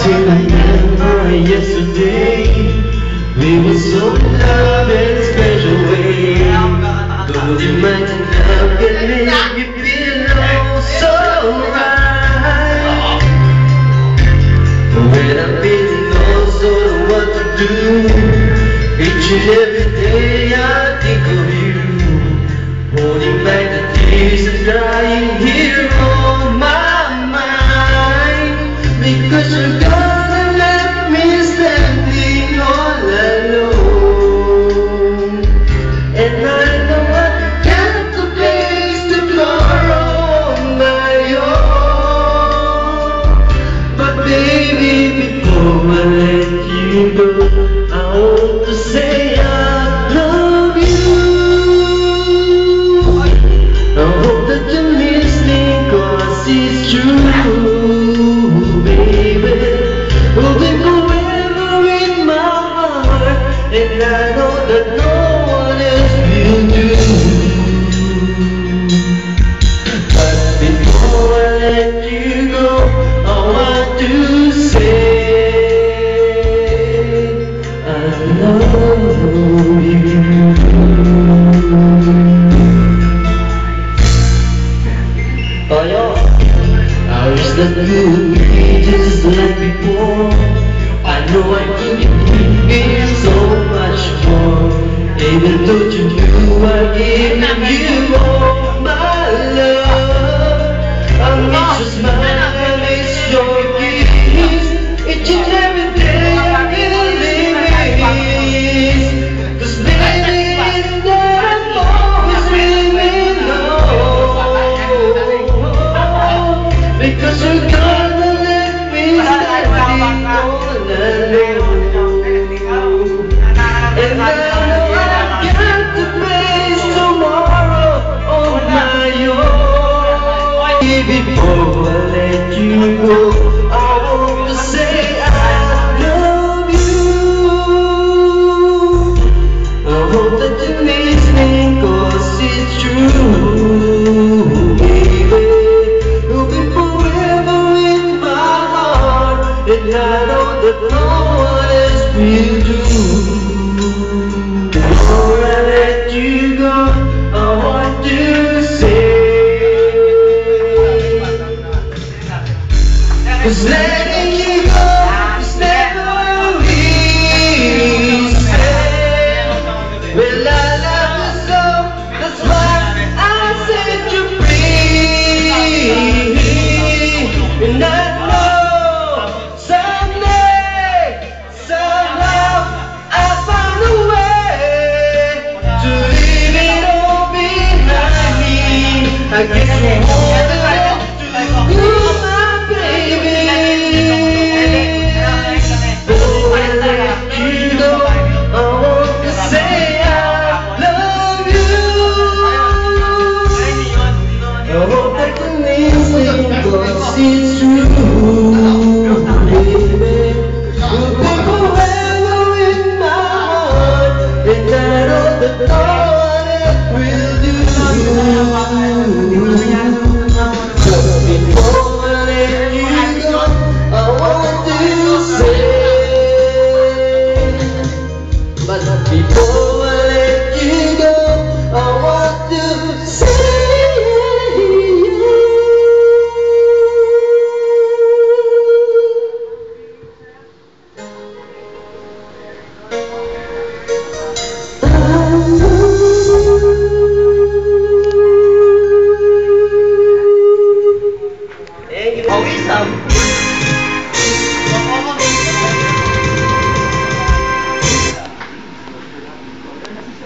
still remember yesterday. We were so in love in a special way. Don't imagine love can make you feel so right. When I'm feeling also what to do, each and every day I think of you, holding back the tears and crying here on my mind. Because you're gonna let me standing all alone, and I know I got to face tomorrow on my own. But baby, before I let you go, I want to say I love you. I hope that you're listening, 'cause it's true, baby. We'll be forever in my heart, and I know that no one else will do. But before I let you go, I want to say I love you. Oh, yeah. I wish that you would be just like before. I know I could give so much more. Even though you knew I gave you all my love. I'm not just mine, it's your kiss. Each and every day I really miss. 'Cause baby, it's that I'm always really low. Because you're gonna let me standing all alone, and I know I got to face tomorrow on my own. Before I let you go, I want to say I love you. I hope that you're listening, 'cause it's true, baby. You'll be forever in my heart, and I know that no one else will do. Before I let you go, I want to say, 'cause let